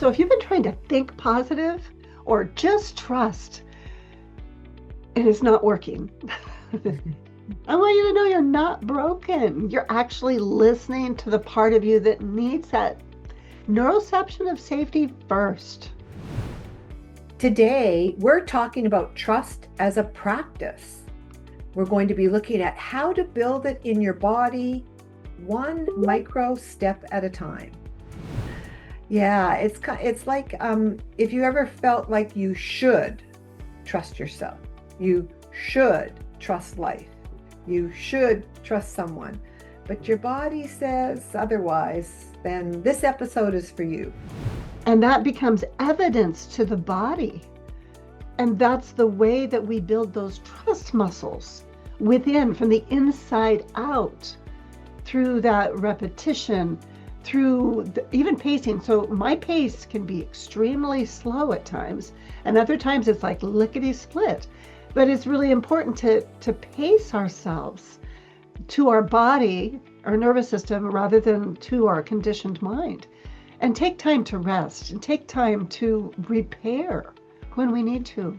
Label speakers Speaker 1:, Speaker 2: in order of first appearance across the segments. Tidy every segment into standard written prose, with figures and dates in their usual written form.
Speaker 1: So if you've been trying to think positive or just trust, it is not working. I want you to know you're not broken. You're actually listening to the part of you that needs that neuroception of safety first.
Speaker 2: Today, we're talking about trust as a practice. We're going to be looking at how to build it in your body, one micro step at a time. Yeah, it's like if you ever felt like you should trust yourself, you should trust life, you should trust someone, but your body says otherwise, then this episode is for you.
Speaker 1: And that becomes evidence to the body. And that's the way that we build those trust muscles within, from the inside out, through that repetition, through even pacing. So my pace can be extremely slow at times, and other times it's like lickety split. But it's really important to pace ourselves to our body, our nervous system, rather than to our conditioned mind. And take time to rest and take time to repair when we need to.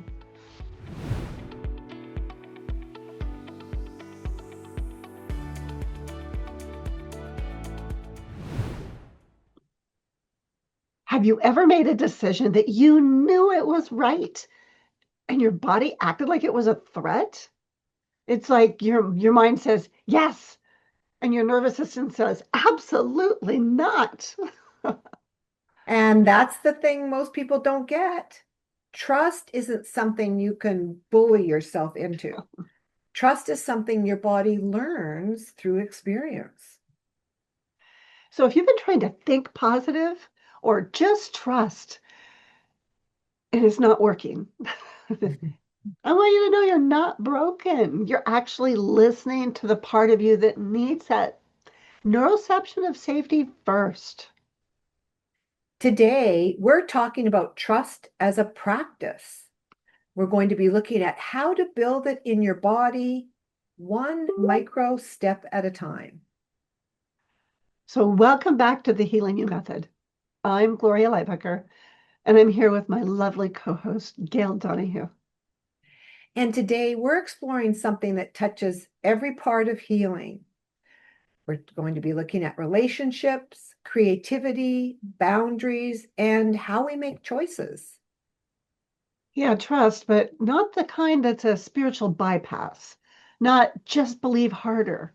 Speaker 1: Have you ever made a decision that you knew it was right and your body acted like it was a threat? It's like your mind says, yes, and your nervous system says, absolutely not.
Speaker 2: And that's the thing most people don't get. Trust isn't something you can bully yourself into. Trust is something your body learns through experience.
Speaker 1: So if you've been trying to think positive or just trust, it is not working. I want you to know you're not broken. You're actually listening to the part of you that needs that neuroception of safety first.
Speaker 2: Today, we're talking about trust as a practice. We're going to be looking at how to build it in your body, one micro step at a time.
Speaker 1: So welcome back to the Healing You Method. I'm Gloria Lybecker, and I'm here with my lovely co-host, Gail Donohue.
Speaker 2: And today we're exploring something that touches every part of healing. We're going to be looking at relationships, creativity, boundaries, and how we make choices.
Speaker 1: Yeah, trust, but not the kind that's a spiritual bypass, not just believe harder.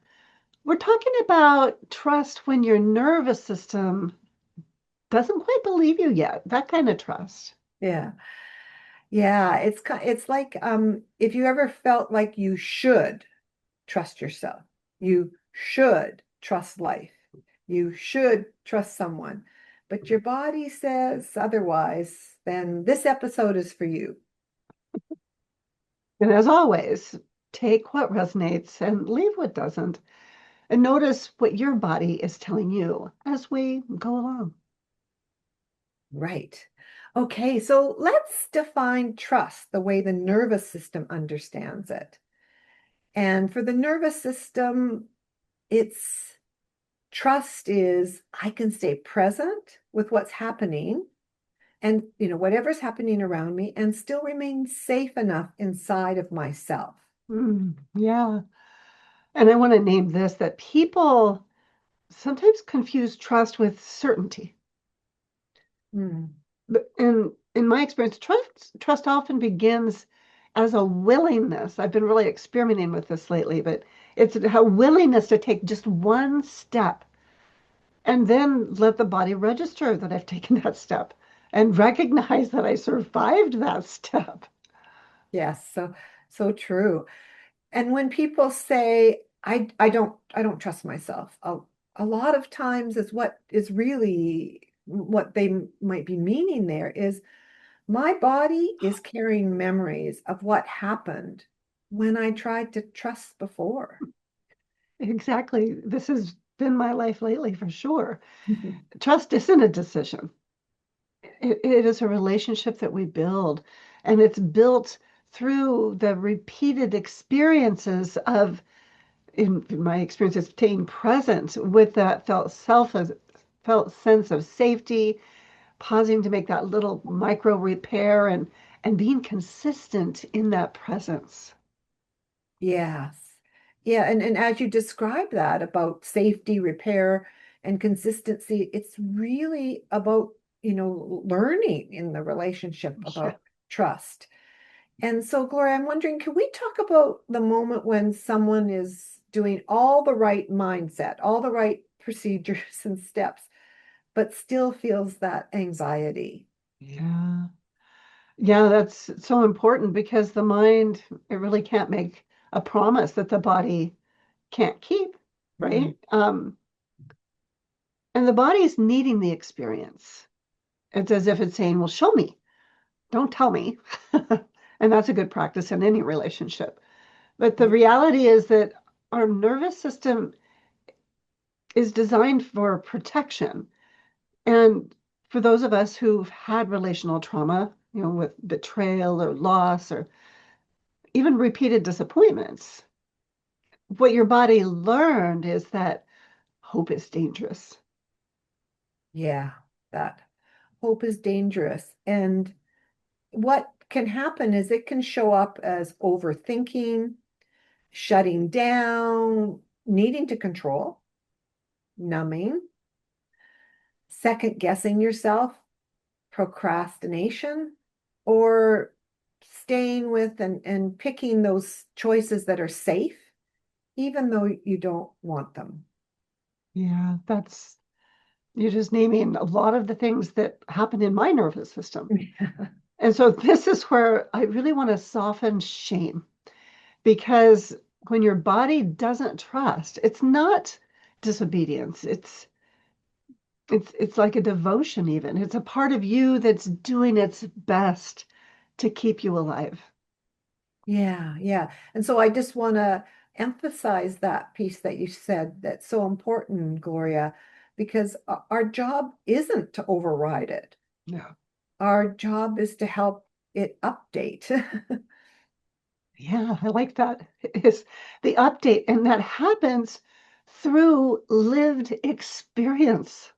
Speaker 1: We're talking about trust when your nervous system doesn't quite believe you yet, that kind of trust.
Speaker 2: Yeah. Yeah, it's like if you ever felt like you should trust yourself, you should trust life, you should trust someone, but your body says otherwise, then this episode is for you.
Speaker 1: And as always, take what resonates and leave what doesn't. And notice what your body is telling you as we go along.
Speaker 2: Right. Okay, so let's define trust the way the nervous system understands it. And for the nervous system, it's trust is I can stay present with what's happening and whatever's happening around me and still remain safe enough inside of myself.
Speaker 1: Yeah. And I want to name this that people sometimes confuse trust with certainty.
Speaker 2: Mm.
Speaker 1: But in my experience, trust often begins as a willingness. I've been really experimenting with this lately, but it's a willingness to take just one step and then let the body register that I've taken that step and recognize that I survived that step.
Speaker 2: Yes, so true. And when people say I don't trust myself, a lot of times is what is really what they might be meaning there is my body is carrying memories of what happened when I tried to trust before.
Speaker 1: Exactly. This has been my life lately for sure. Trust isn't a decision. It is a relationship that we build, and it's built through the repeated experiences of, in my experience, staying present with that felt sense of safety, pausing to make that little micro repair and being consistent in that presence.
Speaker 2: Yes. Yeah, and as you describe that about safety, repair, and consistency, it's really about, learning in the relationship
Speaker 1: Yeah.
Speaker 2: about trust. And so, Gloria, I'm wondering, can we talk about the moment when someone is doing all the right mindset, all the right procedures and steps, but still feels that anxiety?
Speaker 1: Yeah. Yeah, that's so important because the mind, it really can't make a promise that the body can't keep,
Speaker 2: Mm,
Speaker 1: right? And the body's needing the experience. It's as if it's saying, well, show me, don't tell me. And that's a good practice in any relationship. But the
Speaker 2: yeah.
Speaker 1: reality is that our nervous system is designed for protection. And for those of us who've had relational trauma, with betrayal or loss or even repeated disappointments, what your body learned is that hope is dangerous.
Speaker 2: Yeah, that hope is dangerous. And what can happen is it can show up as overthinking, shutting down, needing to control, numbing, second guessing yourself, procrastination, or staying with and picking those choices that are safe, even though you don't want them.
Speaker 1: Yeah, you're just naming a lot of the things that happen in my nervous system. And so this is where I really want to soften shame because when your body doesn't trust, it's not disobedience. It's like a devotion even. It's a part of you that's doing its best to keep you alive.
Speaker 2: Yeah, yeah. And so I just want to emphasize that piece that you said that's so important, Gloria, because our job isn't to override it.
Speaker 1: Yeah.
Speaker 2: Our job is to help it update.
Speaker 1: Yeah, I like that. Is the update, and that happens through lived experience.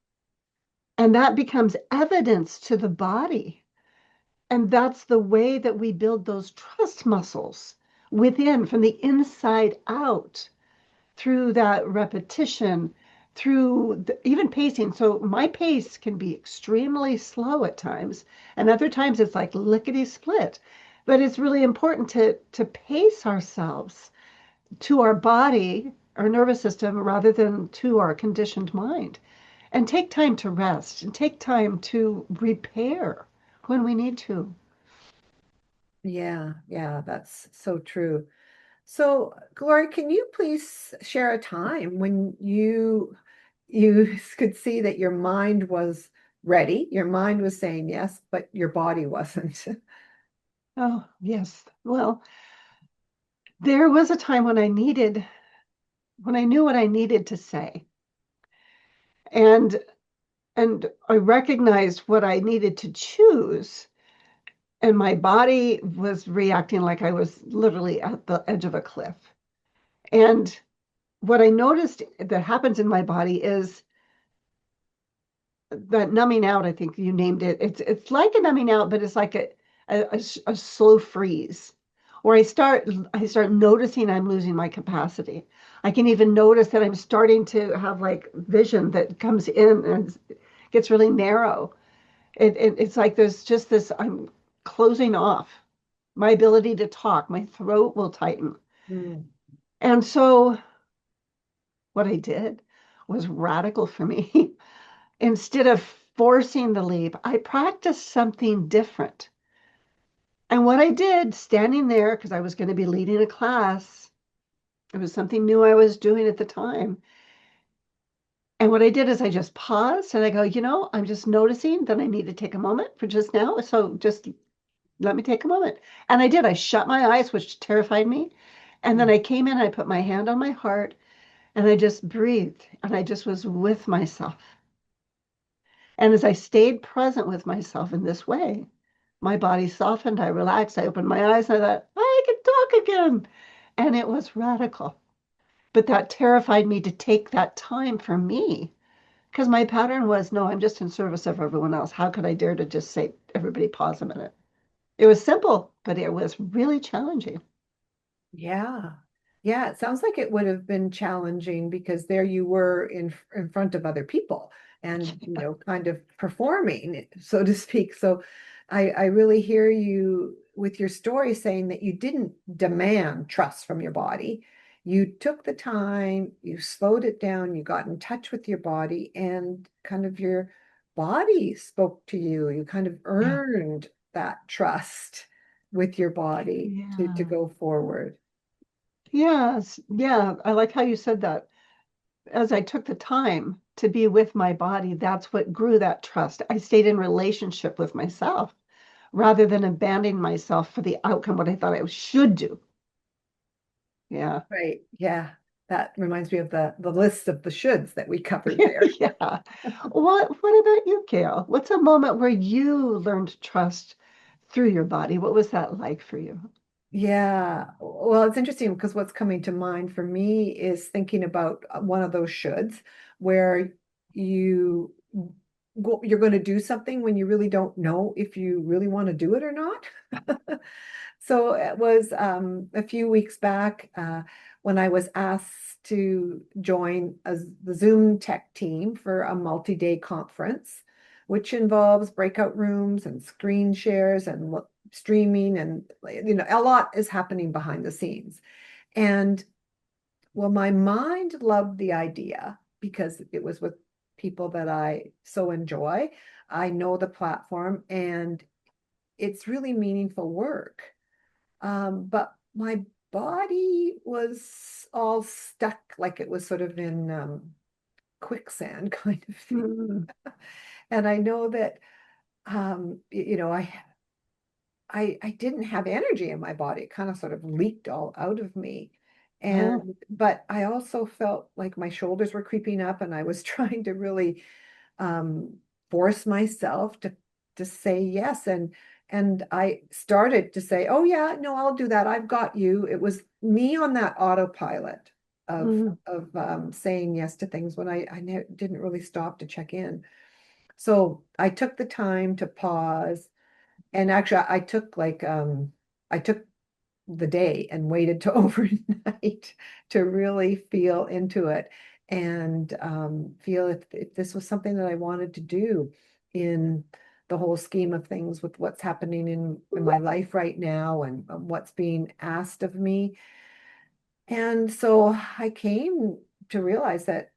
Speaker 1: And that becomes evidence to the body. And that's the way that we build those trust muscles within, from the inside out, through that repetition, through even pacing. So my pace can be extremely slow at times, and other times it's like lickety split. But it's really important to pace ourselves to our body, our nervous system, rather than to our conditioned mind. And take time to rest and take time to repair when we need to.
Speaker 2: Yeah, yeah, that's so true. So, Gloria, can you please share a time when you could see that your mind was ready, your mind was saying yes, but your body wasn't?
Speaker 1: Oh, yes. Well, there was a time when I knew what I needed to say. And and I recognized what I needed to choose. And my body was reacting like I was literally at the edge of a cliff. And what I noticed that happens in my body is that numbing out. I think you named it. It's like a numbing out, but it's like a slow freeze, where I start noticing I'm losing my capacity. I can even notice that I'm starting to have like vision that comes in and gets really narrow. It's like there's just this, I'm closing off my ability to talk. My throat will tighten.
Speaker 2: Mm,
Speaker 1: And so what I did was radical for me. Instead of forcing the leap, I practiced something different. And what I did, standing there, because I was going to be leading a class, it was something new I was doing at the time. And what I did is I just paused and I go, I'm just noticing that I need to take a moment for just now. So just let me take a moment. And I did. I shut my eyes, which terrified me. And then
Speaker 2: mm,
Speaker 1: I came in, I put my hand on my heart, and I just breathed. And I just was with myself. And as I stayed present with myself in this way, my body softened, I relaxed, I opened my eyes, and I thought, I can talk again. And it was radical. But that terrified me to take that time for me Because my pattern was, no, I'm just in service of everyone else. How could I dare to just say, everybody pause a minute? It was simple, but it was really challenging.
Speaker 2: Yeah. Yeah, it sounds like it would have been challenging because there you were in front of other people and, kind of performing, so to speak. So I really hear you with your story saying that you didn't demand trust from your body. You took the time, you slowed it down, you got in touch with your body, and kind of your body spoke to you. You kind of
Speaker 1: Yeah.
Speaker 2: earned that trust with your body to
Speaker 1: Yeah.
Speaker 2: go forward.
Speaker 1: Yes. Yeah. I like how you said that. As I took the time to be with my body, that's what grew that trust. I stayed in relationship with myself rather than abandoning myself for the outcome, what I thought I should do. Yeah.
Speaker 2: Right. Yeah. That reminds me of the list of the shoulds that we covered there.
Speaker 1: Yeah. What about you, Gail? What's a moment where you learned to trust through your body? What was that like for you?
Speaker 2: Yeah. Well, it's interesting because what's coming to mind for me is thinking about one of those shoulds where you you're going to do something when you really don't know if you really want to do it or not. So it was a few weeks back when I was asked to join the Zoom tech team for a multi-day conference, which involves breakout rooms and screen shares and streaming, and a lot is happening behind the scenes. And well, my mind loved the idea because it was with people that I so enjoy. I know the platform and it's really meaningful work. But my body was all stuck, like it was sort of in quicksand kind of thing.
Speaker 1: Mm.
Speaker 2: And I know that I didn't have energy in my body. It kind of sort of leaked all out of me.
Speaker 1: Oh.
Speaker 2: But I also felt like my shoulders were creeping up and I was trying to really um, force myself to say yes. And I started to say, oh yeah, no, I'll do that. I've got you. It was me on that autopilot of
Speaker 1: Mm.
Speaker 2: saying yes to things when didn't really stop to check in. So I took the time to pause, and actually I took the day and waited to overnight to really feel into it and feel if this was something that I wanted to do in the whole scheme of things with what's happening in my life right now and what's being asked of me. And so I came to realize that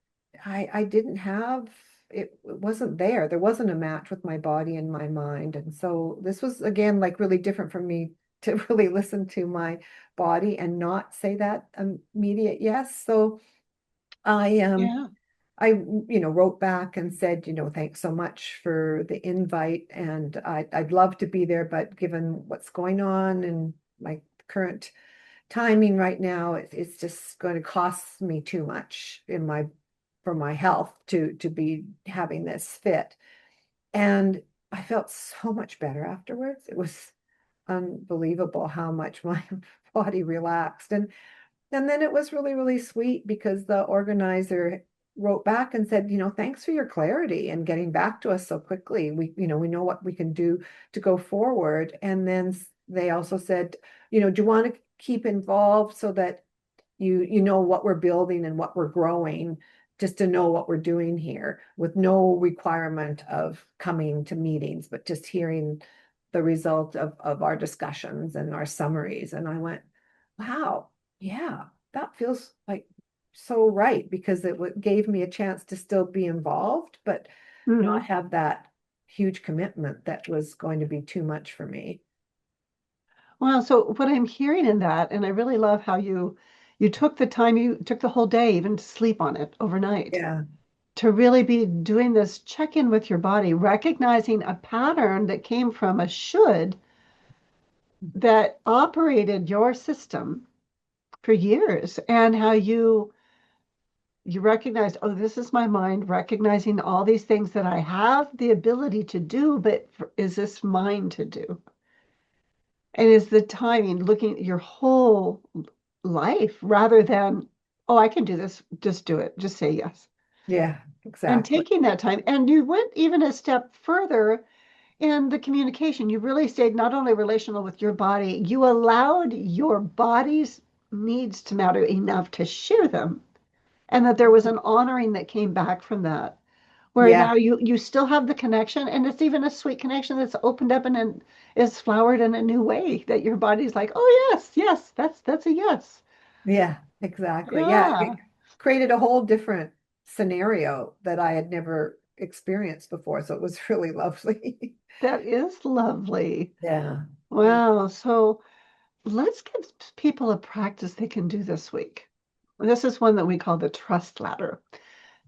Speaker 2: I didn't have it wasn't there. There wasn't a match with my body and my mind. And so this was again like really different for me to really listen to my body and not say that immediate yes. So I
Speaker 1: Yeah.
Speaker 2: I wrote back and said, thanks so much for the invite and I'd love to be there, but given what's going on in my current timing right now, it's just going to cost me too much for my health to be having this fit. And I felt so much better afterwards. It was unbelievable how much my body relaxed. And then it was really, really sweet because the organizer wrote back and said, thanks for your clarity and getting back to us so quickly. We know what we can do to go forward. And then they also said, do you want to keep involved so that you know what we're building and what we're growing, just to know what we're doing here with no requirement of coming to meetings, but just hearing the result of our discussions and our summaries. And I went, wow, yeah, that feels like so right because gave me a chance to still be involved, but not
Speaker 1: Hmm.
Speaker 2: have that huge commitment that was going to be too much for me.
Speaker 1: Well, so what I'm hearing in that, and I really love how you took the time, you took the whole day even to sleep on it overnight,
Speaker 2: Yeah.
Speaker 1: to really be doing this check-in with your body, recognizing a pattern that came from a should that operated your system for years, and how you recognized, oh, this is my mind recognizing all these things that I have the ability to do, but is this mine to do? And is the timing looking at your whole life rather than, oh, I can do this, just do it, just say yes.
Speaker 2: Yeah,
Speaker 1: and
Speaker 2: exactly.
Speaker 1: taking that time. And you went even a step further in the communication. You really stayed not only relational with your body, you allowed your body's needs to matter enough to share them. And that there was an honoring that came back from that. Where
Speaker 2: Yeah,
Speaker 1: now you still have the connection, and it's even a sweet connection that's opened up and is flowered in a new way that your body's like, oh yes, yes, that's a yes.
Speaker 2: yeah, exactly. Yeah, it
Speaker 1: Yeah,
Speaker 2: created a whole different scenario that I had never experienced before. So it was really lovely.
Speaker 1: that is lovely.
Speaker 2: Yeah. Yeah.
Speaker 1: Wow. So let's give people a practice they can do this week. This is one that we call the trust ladder.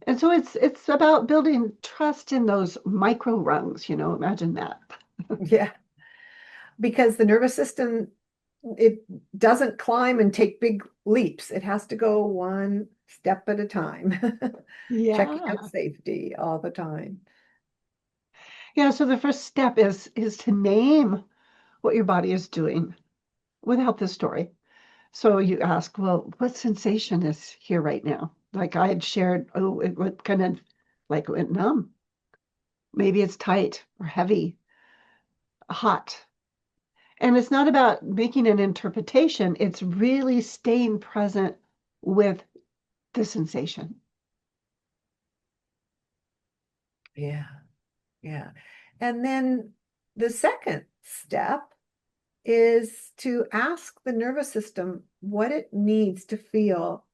Speaker 1: And so it's about building trust in those micro rungs, imagine that.
Speaker 2: Yeah. Because the nervous system, it doesn't climb and take big leaps. It has to go one step at a time, checking out
Speaker 1: Yeah.
Speaker 2: safety all the time.
Speaker 1: Yeah, so the first step is to name what your body is doing without the story. So you ask, well, what sensation is here right now? Like I had shared, oh, what kind of like it went numb. Maybe it's tight or heavy, hot. And it's not about making an interpretation, it's really staying present with the sensation.
Speaker 2: Yeah. Yeah. And then the second step is to ask the nervous system what it needs to feel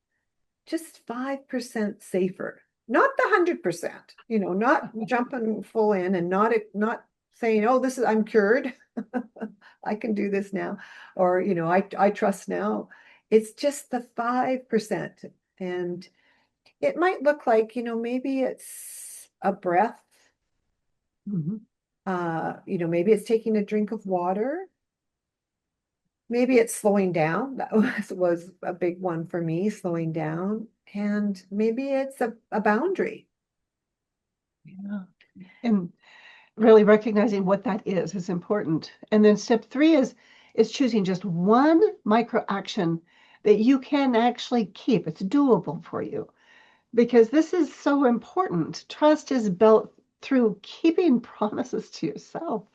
Speaker 2: just 5% safer. Not the 100%, not jumping full in and not saying, oh, this is I'm cured. I can do this now. Or, I trust now. It's just the 5%. And it might look like, maybe it's a breath.
Speaker 1: Mhm.
Speaker 2: Maybe it's taking a drink of water. Maybe it's slowing down. That was a big one for me, slowing down. And maybe it's a boundary.
Speaker 1: Yeah. And really recognizing what that is important. And then step three is choosing just one micro action that you can actually keep. It's doable for you because this is so important. Trust is built through keeping promises to yourself.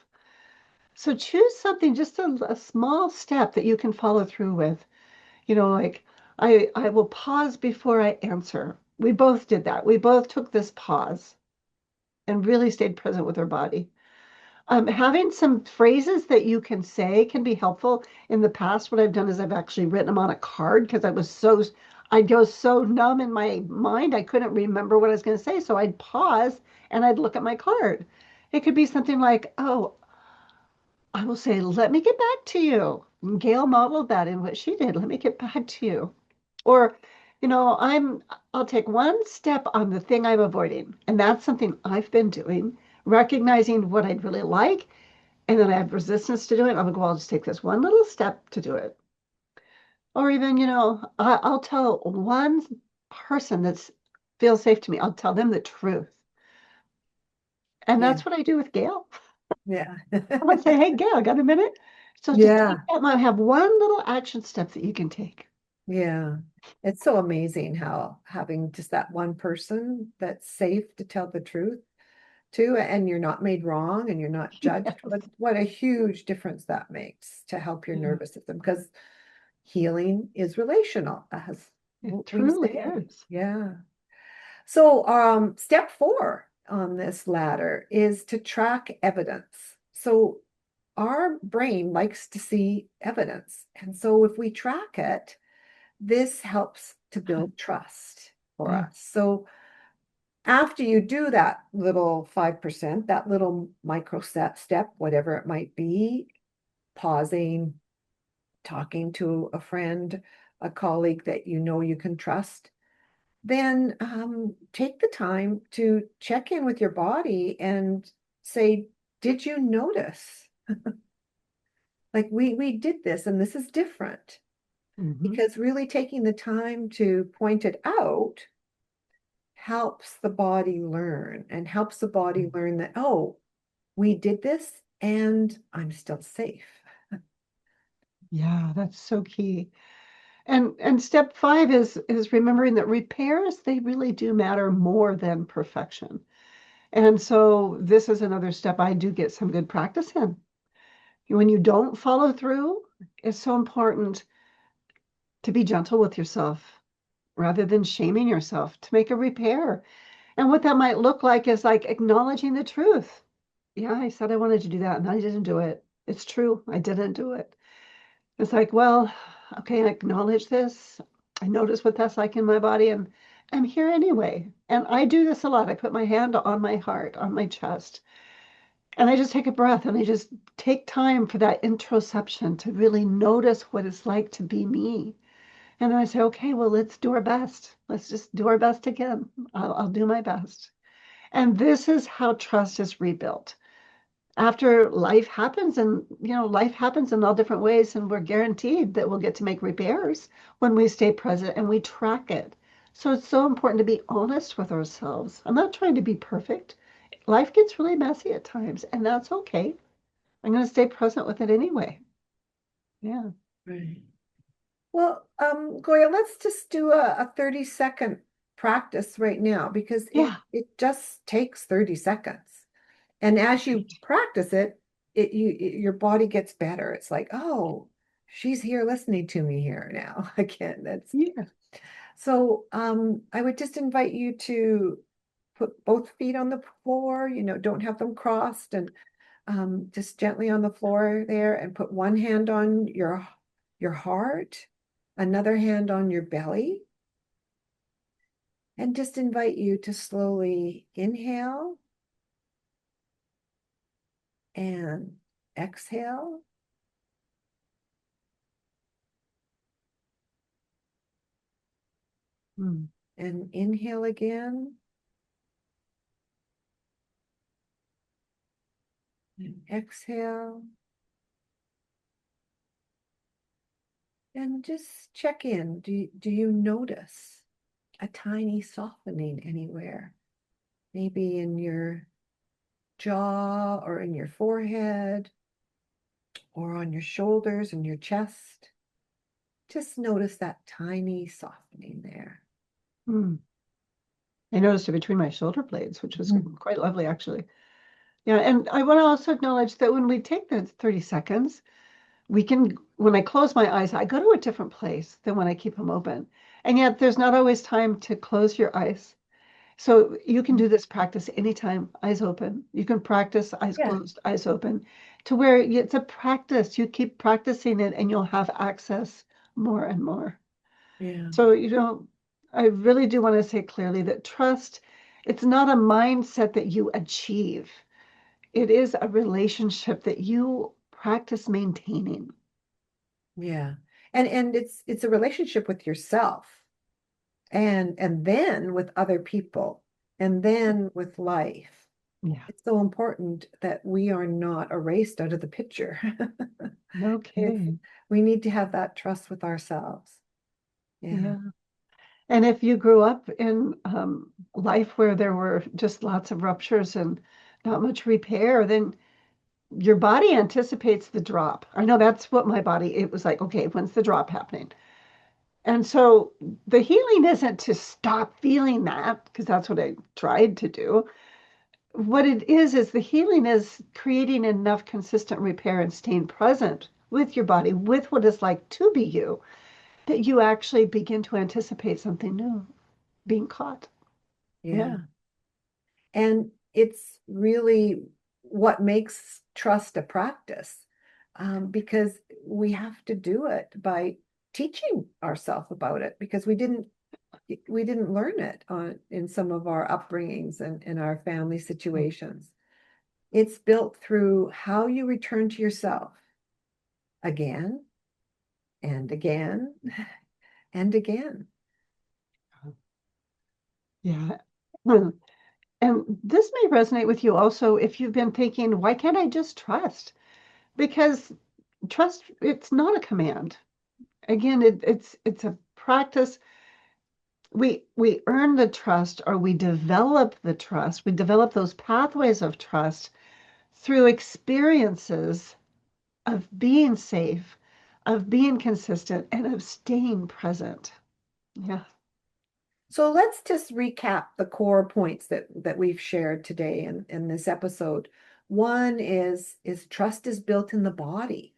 Speaker 1: So choose something, just a small step that you can follow through with. Like I will pause before I answer. We both did that. We both took this pause and really stayed present with our body. Having some phrases that you can say can be helpful. In the past, what I've done is I've actually written them on a card because I'd go so numb in my mind, I couldn't remember what I was going to say. So I'd pause and I'd look at my card. It could be something like, oh, I will say, let me get back to you. And Gail modeled that in what she did. Let me get back to you. Or, I'll take one step on the thing I'm avoiding. And that's something I've been doing, recognizing what I'd really like and then I have resistance to do it. I'm like, well, I'll just take this one little step to do it. Or even, I'll tell one person that feels safe to me, I'll tell them the truth. And
Speaker 2: Yeah.
Speaker 1: that's what I do with Gail.
Speaker 2: Yeah.
Speaker 1: I would say, hey, Gail, got a minute? So just take
Speaker 2: Yeah.
Speaker 1: that, have one little action step that you can take.
Speaker 2: Yeah. It's so amazing how having just that one person that's safe to tell the truth to, and you're not made wrong and you're not judged.
Speaker 1: Yes.
Speaker 2: What a huge difference that makes to help your
Speaker 1: Yeah,
Speaker 2: nervous system because healing is relational, as
Speaker 1: it
Speaker 2: we
Speaker 1: truly
Speaker 2: say.
Speaker 1: is.
Speaker 2: Yeah. So, step 4 on this ladder is to track evidence. So, our brain likes to see evidence. And so, if we track it, this helps to build trust for
Speaker 1: Yeah.
Speaker 2: us. So, after you do that little 5%, that little micro step, whatever it might be, pausing, talking to a friend, a colleague that you know you can trust, then take the time to check in with your body and say, did you notice? Like we did this and this is different.
Speaker 1: Hmm.
Speaker 2: Because really taking the time to point it out helps the body learn and helps the body learn that, oh, we did this and I'm still safe.
Speaker 1: Yeah, that's so key. And step 5 is remembering that repairs, they really do matter more than perfection. And so this is another step I do get some good practice in. When you don't follow through, it's so important to be gentle with yourself rather than shaming yourself to make a repair. And what that might look like is like acknowledging the truth. Yeah, I said I wanted to do that and I didn't do it. It's true, I didn't do it. It's like, well, okay, I acknowledge this. I notice what that's like in my body, and I'm here anyway. And I do this a lot. I put my hand on my heart, on my chest, and I just take a breath and I just take time for that introception to really notice what it's like to be me. And then I say, okay, well, let's do our best. Let's just do our best again. I'll do my best. And this is how trust is rebuilt after life happens. And life happens in all different ways, and we're guaranteed that we'll get to make repairs when we stay present and we track it. So it's so important to be honest with ourselves. I'm not trying to be perfect. Life gets really messy at times, and that's okay. I'm going to stay present with it anyway. Yeah.
Speaker 2: Right. Well, Gloria, let's just do a 30-second practice right now because
Speaker 1: Yeah.
Speaker 2: it just takes 30 seconds. And as you practice it, your body gets better. It's like, oh, she's here listening to me here now. Again, that's
Speaker 1: Yeah.
Speaker 2: so I would just invite you to put both feet on the floor, don't have them crossed, and just gently on the floor there, and put one hand on your heart, another hand on your belly, and just invite you to slowly inhale and exhale.
Speaker 1: Mm.
Speaker 2: And inhale again and exhale. And just check in. Do you notice a tiny softening anywhere? Maybe in your jaw or in your forehead or on your shoulders and your chest. Just notice that tiny softening there.
Speaker 1: Mm. I noticed it between my shoulder blades, which was quite lovely, actually. Yeah, and I want to also acknowledge that when we take the 30 seconds, when I close my eyes, I go to a different place than when I keep them open. And yet there's not always time to close your eyes. So you can do this practice anytime, eyes open. You can practice eyes
Speaker 2: Yeah,
Speaker 1: closed, eyes open, to where it's a practice. You keep practicing it and you'll have access more and more.
Speaker 2: yeah,
Speaker 1: So, I really do want to say clearly that trust, it's not a mindset that you achieve. It is a relationship that you practice maintaining.
Speaker 2: yeah. And it's a relationship with yourself and then with other people and then with life.
Speaker 1: Yeah.
Speaker 2: It's so important that we are not erased out of the picture. It's
Speaker 1: Okay.
Speaker 2: we need to have that trust with ourselves. Yeah.
Speaker 1: Yeah. And if you grew up in life where there were just lots of ruptures and not much repair, then your body anticipates the drop. I know that's what my body, it was like, okay, when's the drop happening? And so the healing isn't to stop feeling that, because that's what I tried to do. What it is the healing is creating enough consistent repair and staying present with your body, with what it's like to be you, that you actually begin to anticipate something new being caught. Yeah.
Speaker 2: Yeah. And it's really what makes trust a practice, because we have to do it by teaching ourselves about it because we didn't learn it in some of our upbringings and in our family situations. It's built through how you return to yourself again and again and again.
Speaker 1: Yeah. And this may resonate with you also if you've been thinking, why can't I just trust? Because trust, it's not a command. Again, it's a practice. We earn the trust, or we develop the trust. We develop those pathways of trust through experiences of being safe, of being consistent and of staying present. Yeah.
Speaker 2: So let's just recap the core points that we've shared today in this episode. One is trust is built in the body.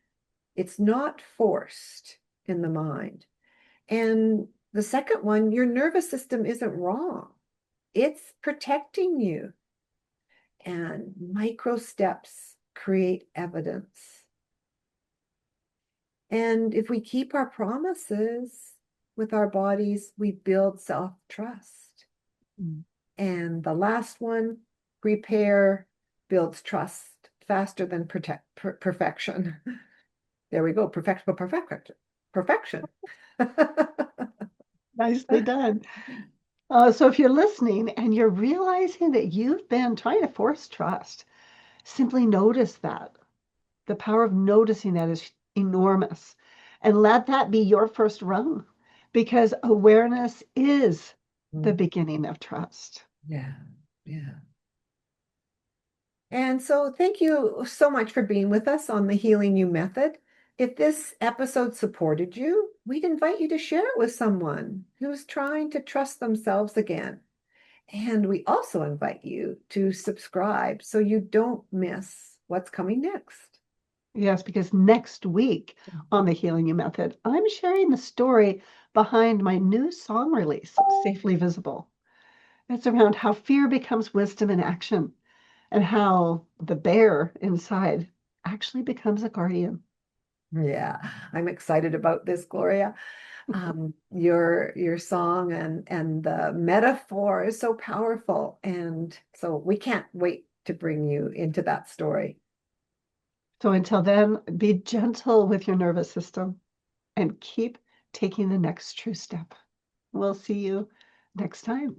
Speaker 2: It's not forced in the mind. And the second one, your nervous system isn't wrong. It's protecting you. And micro steps create evidence. And if we keep our promises with our bodies, we build self-trust.
Speaker 1: Mm.
Speaker 2: And the last one, repair builds trust faster than perfection. There we go. Perfection.
Speaker 1: Nicely done. So if you're listening and you're realizing that you've been trying to force trust, simply notice that. The power of noticing that is enormous. And let that be your first rung, because awareness is the beginning of trust.
Speaker 2: Yeah, yeah. And so thank you so much for being with us on the Healing You Method. If this episode supported you, we'd invite you to share it with someone who's trying to trust themselves again. And we also invite you to subscribe so you don't miss what's coming next.
Speaker 1: Yes, because next week on the Healing You Method, I'm sharing the story behind my new song release, Safely Visible. It's around how fear becomes wisdom in action and how the bear inside actually becomes a guardian.
Speaker 2: Yeah, I'm excited about this, Gloria. Your song and the metaphor is so powerful, and so we can't wait to bring you into that story.
Speaker 1: So until then, be gentle with your nervous system and keep taking the next true step. We'll see you next time.